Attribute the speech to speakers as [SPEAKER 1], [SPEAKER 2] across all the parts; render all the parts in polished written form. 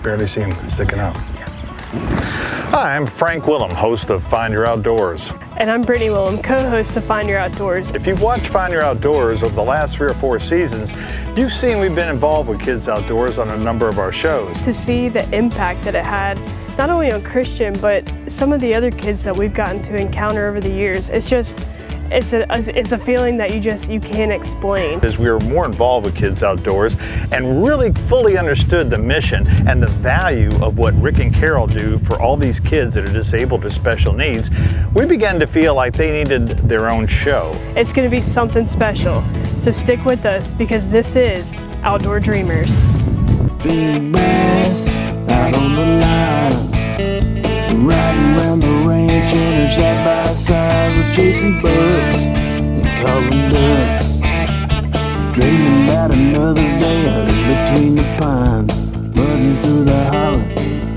[SPEAKER 1] barely see them sticking out. Hi, I'm Frank Willem, host of Find Your Outdoors.
[SPEAKER 2] And I'm Brittany Willem, co-host of Find Your Outdoors.
[SPEAKER 1] If you've watched Find Your Outdoors over the last 3 or 4 seasons, you've seen we've been involved with Kids Outdoors on a number of our shows.
[SPEAKER 2] To see the impact that it had, not only on Christian, but some of the other kids that we've gotten to encounter over the years, it's a feeling that you can't explain.
[SPEAKER 1] As we were more involved with Kids Outdoors and really fully understood the mission and the value of what Rick and Carol do for all these kids that are disabled or special needs, we began to feel like they needed their own show.
[SPEAKER 2] It's going to be something special, so stick with us because this is Outdoor Dreamers.
[SPEAKER 3] Big bass out on the line, riding around the ranch and her side by side, we're chasing bugs and calling ducks, dreaming about another day out in between the pines, mudding through the holler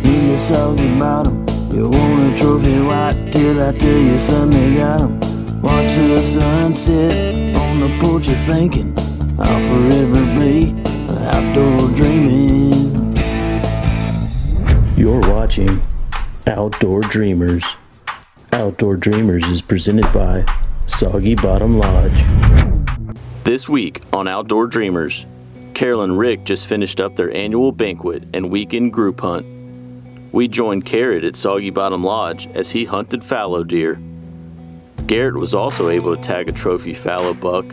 [SPEAKER 3] in the soggy bottom. You want a trophy white till I tell you, son, they got 'em. Watch the sunset on the porch, you're thinking I'll forever be outdoor dreaming. You're watching Outdoor Dreamers. Outdoor Dreamers is presented by Soggy Bottom Lodge.
[SPEAKER 4] This week on Outdoor Dreamers, Carol and Rick just finished up their annual banquet and weekend group hunt. We joined Garrett at Soggy Bottom Lodge as he hunted fallow deer. Garrett was also able to tag a trophy fallow buck.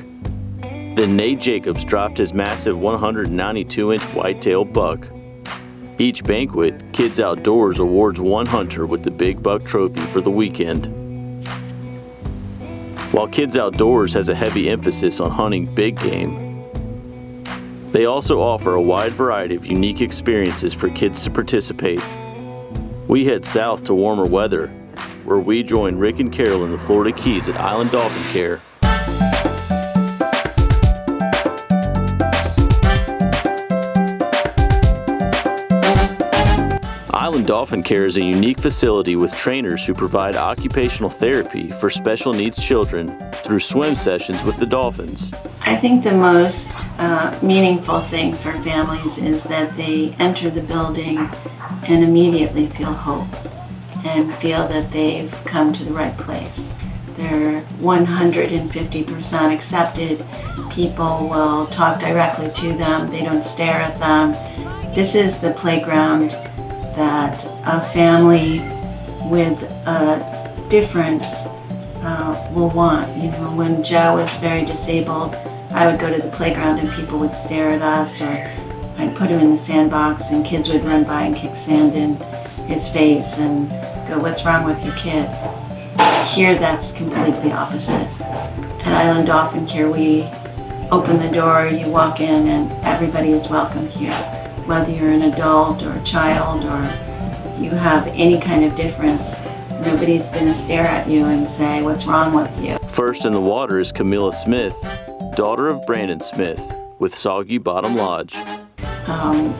[SPEAKER 4] Then Nate Jacobs dropped his massive 192-inch whitetail buck. Each banquet, Kids Outdoors awards one hunter with the big buck trophy for the weekend. While Kids Outdoors has a heavy emphasis on hunting big game, they also offer a wide variety of unique experiences for kids to participate. We head south to warmer weather, where we join Rick and Carol in the Florida Keys at Island Dolphin Care. Island Dolphin Care is a unique facility with trainers who provide occupational therapy for special needs children through swim sessions with the dolphins.
[SPEAKER 5] I think the most meaningful thing for families is that they enter the building and immediately feel hope and feel that they've come to the right place. They're 150% accepted. People will talk directly to them. They don't stare at them. This is the playground that a family with a difference will want. You know, when Joe was very disabled, I would go to the playground and people would stare at us, or I'd put him in the sandbox and kids would run by and kick sand in his face and go, "What's wrong with your kid?" Here, that's completely opposite. At Island Dolphin Care, we open the door, you walk in, and everybody is welcome here. Whether you're an adult or a child or you have any kind of difference, nobody's going to stare at you and say, "What's wrong with you?"
[SPEAKER 4] First in the water is Camilla Smith, daughter of Brandon Smith, with Soggy Bottom Lodge.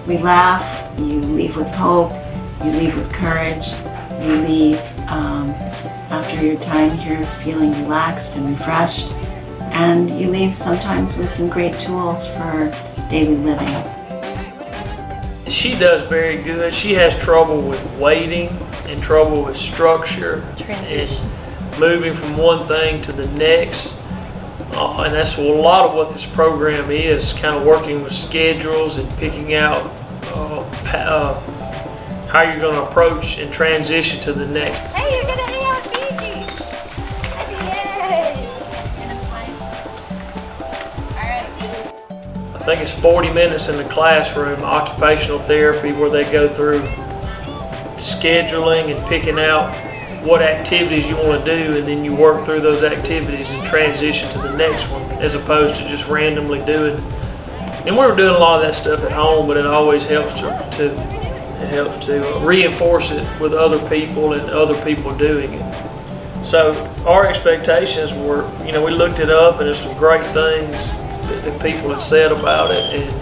[SPEAKER 5] We laugh, you leave with hope, you leave with courage, you leave after your time here feeling relaxed and refreshed, and you leave sometimes with some great tools for daily living.
[SPEAKER 6] She does very good. She has trouble with waiting and trouble with structure and moving from one thing to the next. And that's a lot of what this program is, kind of working with schedules and picking out how you're going to approach and transition to the next.
[SPEAKER 7] Hey, you're going to hang out with Fiji! Yay! All right.
[SPEAKER 6] I think it's 40 minutes in the classroom, occupational therapy, where they go through scheduling and picking out what activities you want to do, and then you work through those activities and transition to the next one, as opposed to just randomly doing. And we were doing a lot of that stuff at home, but it always helps to reinforce it with other people and other people doing it. So our expectations were, we looked it up, and there's some great things that people have said about it, and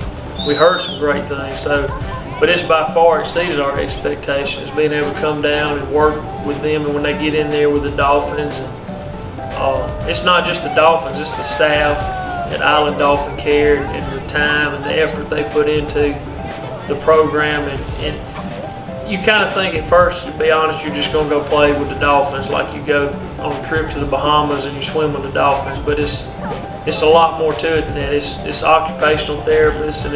[SPEAKER 6] we heard some great things. But it's by far exceeded our expectations, being able to come down and work with them, and when they get in there with the dolphins. And it's not just the dolphins, it's the staff at Island Dolphin Care and the time and the effort they put into the program, and you kind of think at first, to be honest, you're just going to go play with the dolphins like you go on a trip to the Bahamas and you swim with the dolphins, but it's a lot more to it than that. It's occupational therapists, and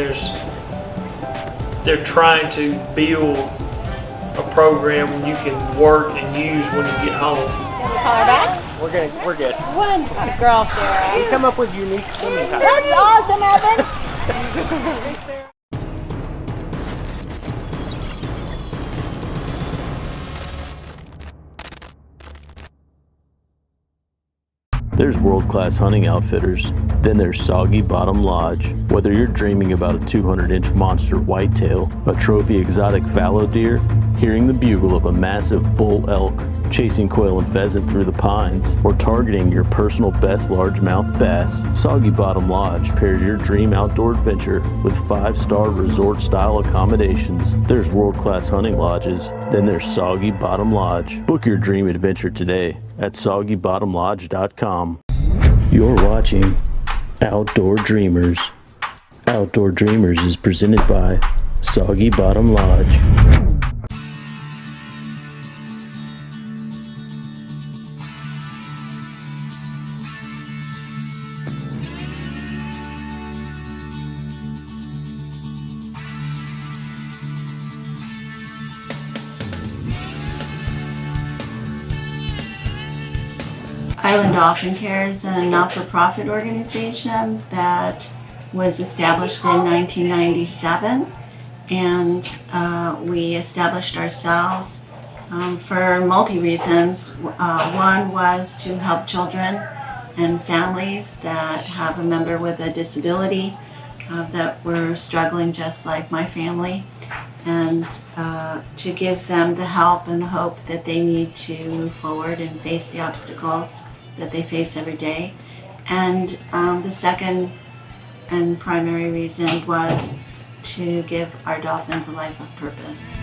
[SPEAKER 6] they're trying to build a program you can work and use when you get home.
[SPEAKER 8] Call her back?
[SPEAKER 9] We're good.
[SPEAKER 8] One girl, Sarah.
[SPEAKER 9] We come up with unique swimming habits.
[SPEAKER 8] That's awesome, Evan.
[SPEAKER 4] There's world-class hunting outfitters. Then there's Soggy Bottom Lodge. Whether you're dreaming about a 200-inch monster whitetail, a trophy exotic fallow deer, hearing the bugle of a massive bull elk, chasing quail and pheasant through the pines, or targeting your personal best largemouth bass, Soggy Bottom Lodge pairs your dream outdoor adventure with 5-star resort-style accommodations. There's world-class hunting lodges. Then there's Soggy Bottom Lodge. Book your dream adventure today at soggybottomlodge.com. You're watching Outdoor Dreamers. Outdoor Dreamers is presented by Soggy Bottom Lodge.
[SPEAKER 5] Island Dolphin Care is a not-for-profit organization that was established in 1997, and we established ourselves for multi-reasons. One was to help children and families that have a member with a disability that were struggling just like my family, and to give them the help and the hope that they need to move forward and face the obstacles that they face every day. And the second and primary reason was to give our dolphins a life of purpose.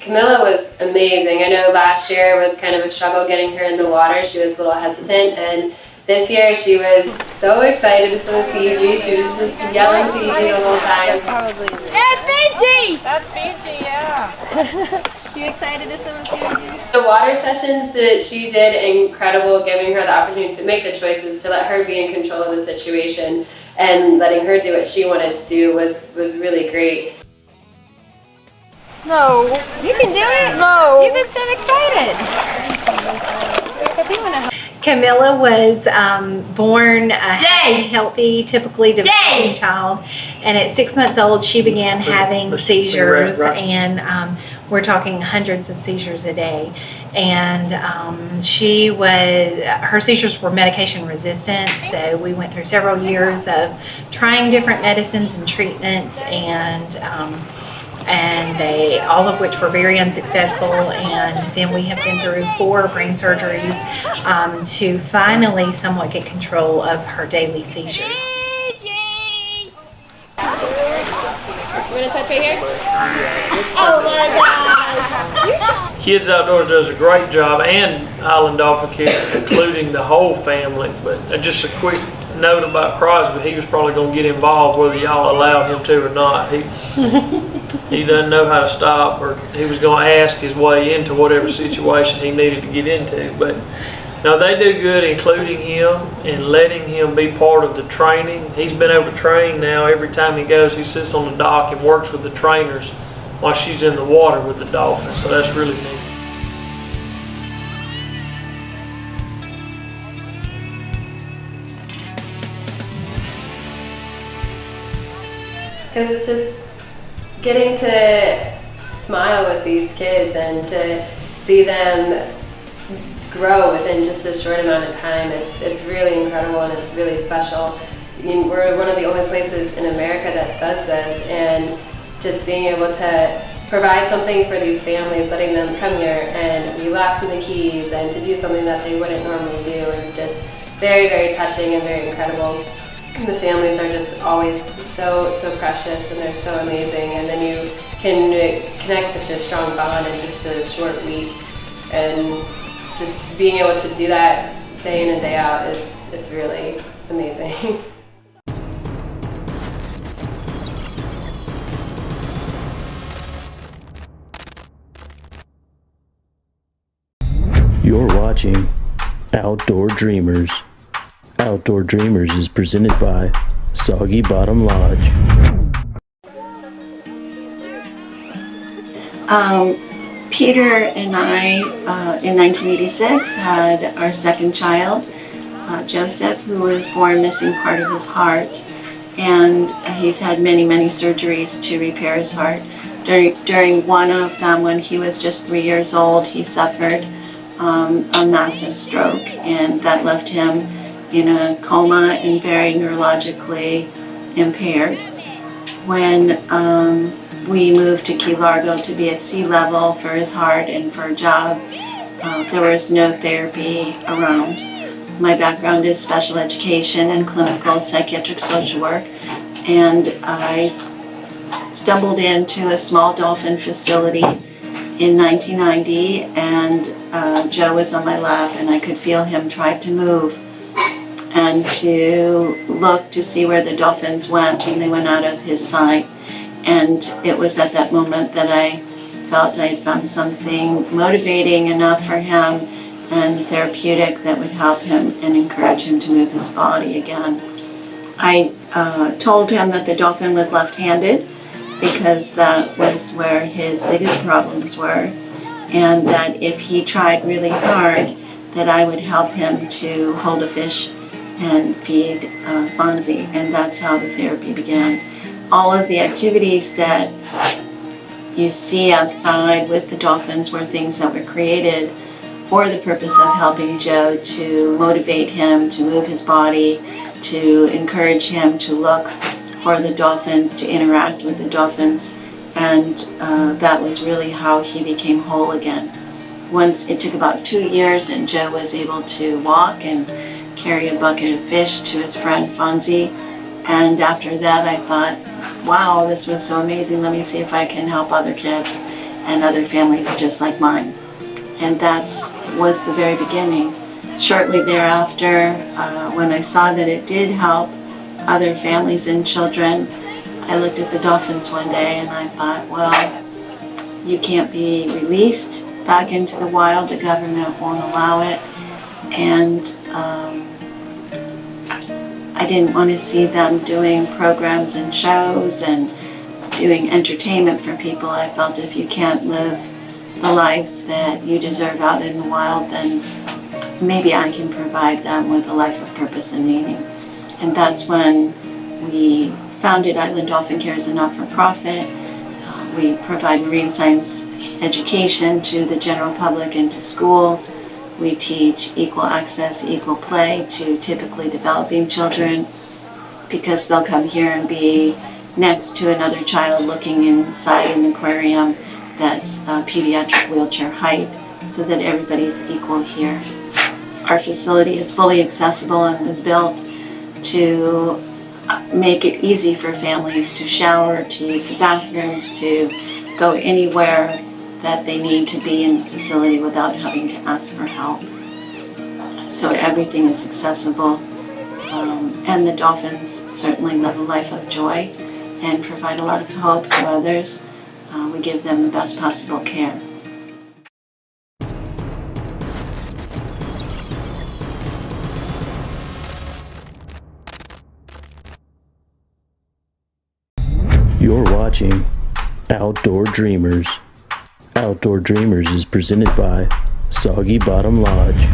[SPEAKER 10] Camilla was amazing. I know last year was kind of a struggle getting her in the water. She was a little hesitant, and this year she was so excited to swim with Fiji. She was just yelling Fiji the whole time.
[SPEAKER 7] Hey, Fiji!
[SPEAKER 8] That's Fiji, yeah.
[SPEAKER 7] You excited to swim with Fiji?
[SPEAKER 10] The water sessions that she did incredible, giving her the opportunity to make the choices, to let her be in control of the situation, and letting her do what she wanted to do was really great.
[SPEAKER 8] No.
[SPEAKER 7] You can do it!
[SPEAKER 8] No.
[SPEAKER 7] You've been so excited!
[SPEAKER 11] Camilla was born a happy, healthy, typically developing child, and at 6 months old she began having seizures, and we're talking hundreds of seizures a day. And her seizures were medication resistant, so we went through several years of trying different medicines and treatments, and they, all of which were very unsuccessful, and then we have been through 4 brain surgeries to finally somewhat get control of her daily seizures.
[SPEAKER 7] Fiji! You want to touch right here? Oh my gosh!
[SPEAKER 6] Kids Outdoors does a great job, and Island Dolphin Care, including the whole family. But just a quick note about Crosby, he was probably going to get involved whether y'all allowed him to or not. He doesn't know how to stop, or he was going to ask his way into whatever situation he needed to get into. But no, they do good, including him and letting him be part of the training. He's been able to train now. Every time he goes, he sits on the dock and works with the trainers while she's in the water with the dolphins. So that's really neat.
[SPEAKER 10] because it's just getting to smile with these kids and to see them grow within just a short amount of time. It's really incredible and it's really special. I mean, we're one of the only places in America that does this, and just being able to provide something for these families, letting them come here and relax in the Keys and to do something that they wouldn't normally do, is just very, very touching and very incredible. And the families are just always so precious, and they're so amazing, and then you can connect such a strong bond in just a short week, and just being able to do that day in and day out, it's really amazing.
[SPEAKER 4] You're watching Outdoor Dreamers. Outdoor Dreamers is presented by Soggy Bottom Lodge.
[SPEAKER 5] Peter and I, in 1986, had our second child, Joseph, who was born missing part of his heart, and he's had many surgeries to repair his heart. During one of them, when he was just 3 years old, he suffered a massive stroke, and that left him in a coma and very neurologically impaired. When we moved to Key Largo to be at sea level for his heart and for a job, there was no therapy around. My background is special education and clinical psychiatric social work, and I stumbled into a small dolphin facility in 1990, and Joe was on my lap, and I could feel him try to move and to look to see where the dolphins went when they went out of his sight. And it was at that moment that I felt I had found something motivating enough for him and therapeutic that would help him and encourage him to move his body again. I told him that the dolphin was left-handed because that was where his biggest problems were, and that if he tried really hard, that I would help him to hold a fish and feed Fonzie, and that's how the therapy began. All of the activities that you see outside with the dolphins were things that were created for the purpose of helping Joe, to motivate him to move his body, to encourage him to look for the dolphins, to interact with the dolphins, and that was really how he became whole again. Once it took about 2 years, and Joe was able to walk and carry a bucket of fish to his friend Fonzie, and after that I thought, wow, this was so amazing, let me see if I can help other kids and other families just like mine. And that was the very beginning. Shortly thereafter, when I saw that it did help other families and children, I looked at the dolphins one day and I thought, well, you can't be released back into the wild, the government won't allow it, and I didn't want to see them doing programs and shows and doing entertainment for people. I felt if you can't live the life that you deserve out in the wild, then maybe I can provide them with a life of purpose and meaning. And that's when we founded Island Dolphin Care as a not-for-profit. We provide marine science education to the general public and to schools. We teach equal access, equal play to typically developing children, because they'll come here and be next to another child looking inside an aquarium that's pediatric wheelchair height, so that everybody's equal here. Our facility is fully accessible and was built to make it easy for families to shower, to use the bathrooms, to go anywhere that they need to be in the facility without having to ask for help. So everything is accessible, and the dolphins certainly live a life of joy and provide a lot of hope to others. We give them the best possible care.
[SPEAKER 4] You're watching Outdoor Dreamers. Outdoor Dreamers is presented by Soggy Bottom Lodge.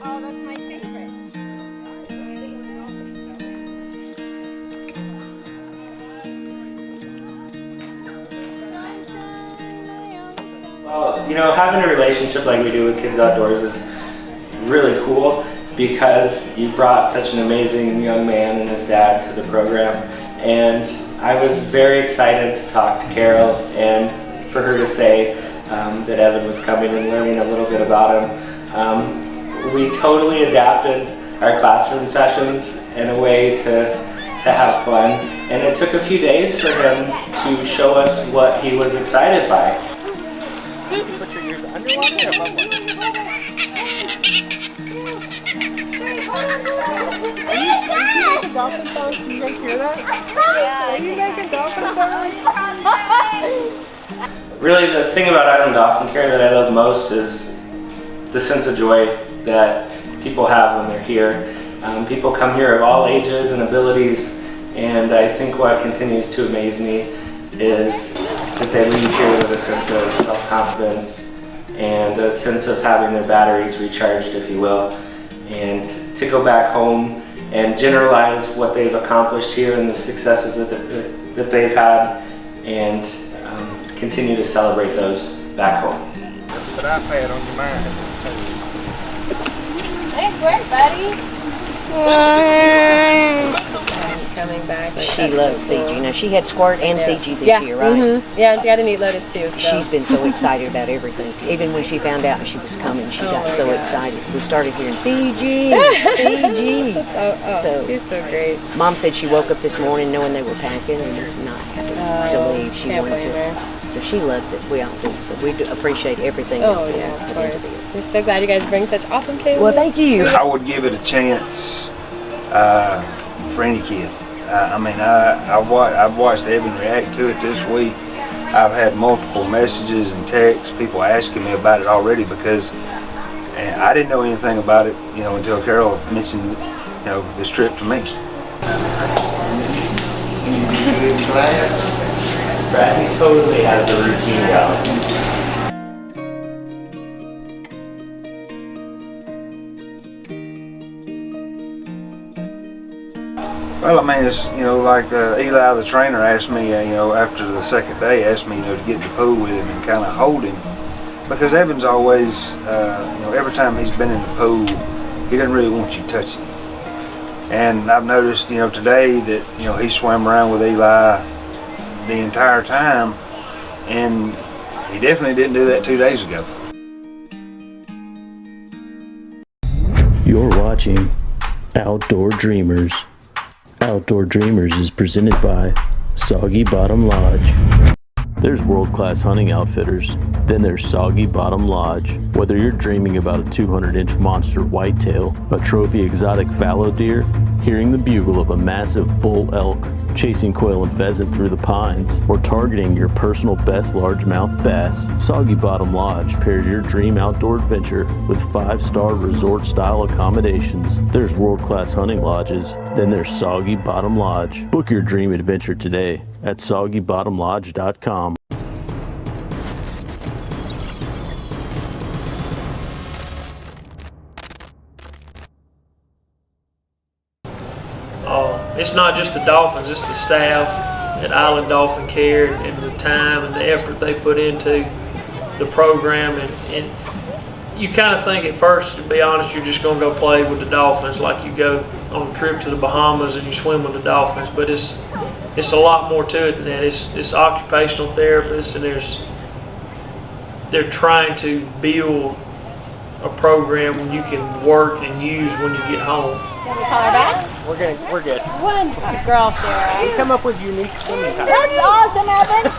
[SPEAKER 8] Oh, that's my favorite.
[SPEAKER 9] Well, you know, having a relationship like we do with Kids Outdoors is really cool because you brought such an amazing young man and his dad to the program. And I was very excited to talk to Carol and for her to say that Evan was coming and learning a little bit about him. We totally adapted our classroom sessions in a way to have fun, and it took a few days for him to show us what he was excited by.
[SPEAKER 12] You put your ears underwater or above water? Are you making dolphin sounds? Can you guys hear that? Yeah. Are you making dolphin sounds?
[SPEAKER 9] Really, the thing about Island Dolphin Care that I love most is the sense of joy that people have when they're here. People come here of all ages and abilities, and I think what continues to amaze me is that they leave here with a sense of self-confidence and a sense of having their batteries recharged, if you will, and to go back home and generalize what they've accomplished here and the successes that they've had, and continue to celebrate those back home.
[SPEAKER 12] Put an iPad on your mind.
[SPEAKER 7] Nice work, buddy.
[SPEAKER 13] Coming back. She loves Fiji. Now she had squirt and Fiji this year, right?
[SPEAKER 10] Mm-hmm. Yeah, and she had a neat lotus too. So.
[SPEAKER 13] She's been so excited about everything. Even when she found out she was coming, she got so excited. We started hearing Fiji, Fiji.
[SPEAKER 10] So she's so great.
[SPEAKER 13] Mom said she woke up this morning knowing they were packing and was not happy to leave. She wanted to. So she loves it. We all do. So we do appreciate everything.
[SPEAKER 10] Oh yeah, of course. I'm so glad you guys bring such awesome kids.
[SPEAKER 13] Well, thank you.
[SPEAKER 14] I would give it a chance for any kid. I mean, I've watched Evan react to it this week. I've had multiple messages and texts, people asking me about it already because I didn't know anything about it, you know, until Carol mentioned, you know, this trip to me.
[SPEAKER 9] Brad, totally has the routine down.
[SPEAKER 14] Well, I mean, it's, you know, like Eli, the trainer, asked me, you know, after the second day, asked me, you know, to get in the pool with him and kind of hold him. Because Evan's always, you know, every time he's been in the pool, he doesn't really want you touching him. And I've noticed, you know, today that, you know, he swam around with Eli the entire time, and he definitely didn't do that 2 days ago.
[SPEAKER 4] You're watching Outdoor Dreamers. Outdoor Dreamers is presented by Soggy Bottom Lodge. There's world-class hunting outfitters, then there's Soggy Bottom Lodge. Whether you're dreaming about a 200-inch monster whitetail, a trophy exotic fallow deer, hearing the bugle of a massive bull elk, chasing quail and pheasant through the pines, or targeting your personal best largemouth bass, Soggy Bottom Lodge pairs your dream outdoor adventure with 5-star resort-style accommodations. There's world-class hunting lodges, then there's Soggy Bottom Lodge. Book your dream adventure today at soggybottomlodge.com.
[SPEAKER 6] It's not just the Dolphins, it's the staff at Island Dolphin Care and the time and the effort they put into the program. And you kind of think at first, to be honest, you're just going to go play with the Dolphins like you go on a trip to the Bahamas and you swim with the Dolphins. But it's a lot more to it than that. It's occupational therapists, and they're trying to build a program you can work and use when you get home.
[SPEAKER 8] Can we call her back?
[SPEAKER 12] We're good. We're good.
[SPEAKER 8] One. Good girl, Sarah.
[SPEAKER 12] We come up with unique swimming habits.
[SPEAKER 8] That's awesome, Evan.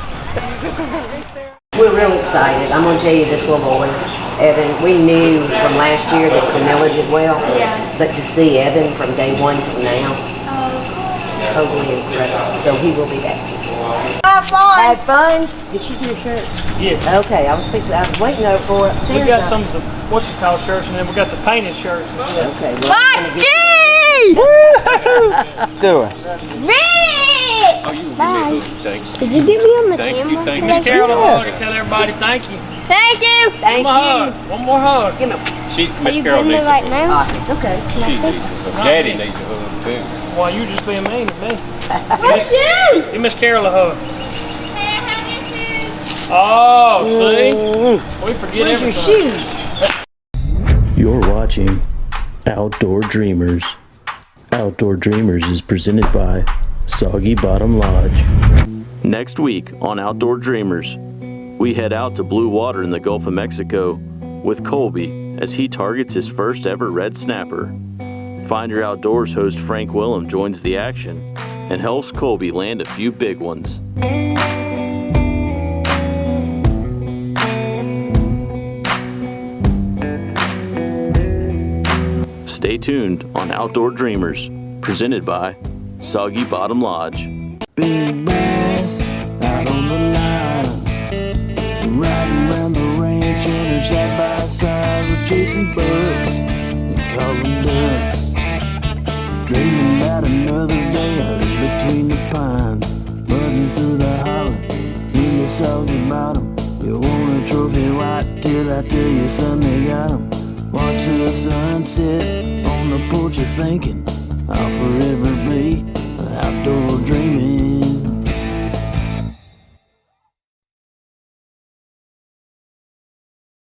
[SPEAKER 13] We're real excited. I'm going to tell you, this little boy, Evan, we knew from last year that Camilla did well, but to see Evan from day one to now, it's totally incredible. So he will be back.
[SPEAKER 8] Have fun.
[SPEAKER 13] Had fun? Did she do your shirt?
[SPEAKER 6] Yeah.
[SPEAKER 13] Okay, I was waiting over for it.
[SPEAKER 6] We got some of the what's it called shirts, and then we got the painted shirts.
[SPEAKER 13] Okay, well,
[SPEAKER 14] Doing.
[SPEAKER 8] Bye. Did you get me on the camera?
[SPEAKER 6] Miss Carol, a hug and tell everybody thank you.
[SPEAKER 8] Thank you.
[SPEAKER 13] Thank you.
[SPEAKER 6] One more hug.
[SPEAKER 8] Are you getting me right now?
[SPEAKER 13] It's okay.
[SPEAKER 8] Can I see?
[SPEAKER 9] Daddy needs a hug too.
[SPEAKER 6] Well, you just being mean to me.
[SPEAKER 8] Where's you?
[SPEAKER 6] Give Miss Carol a hug. Oh, see? We forget everything.
[SPEAKER 13] Where's your shoes?
[SPEAKER 4] You're watching Outdoor Dreamers. Outdoor Dreamers is presented by Soggy Bottom Lodge. Next week on Outdoor Dreamers, we head out to blue water in the Gulf of Mexico with Colby as he targets his first ever red snapper. Find Your Outdoors host Frank Willem joins the action and helps Colby land a few big ones. Stay tuned on Outdoor Dreamers, presented by Soggy Bottom Lodge.
[SPEAKER 3] Big bass out on the line, riding around the ranch and her side by side. We're chasing bugs and calling ducks, dreaming about another day out in between the pines, mudding through the holler in the soggy bottom. You want a trophy white till I tell you, son, they got 'em. Watch the sunset on the porch, you're thinking I'll forever be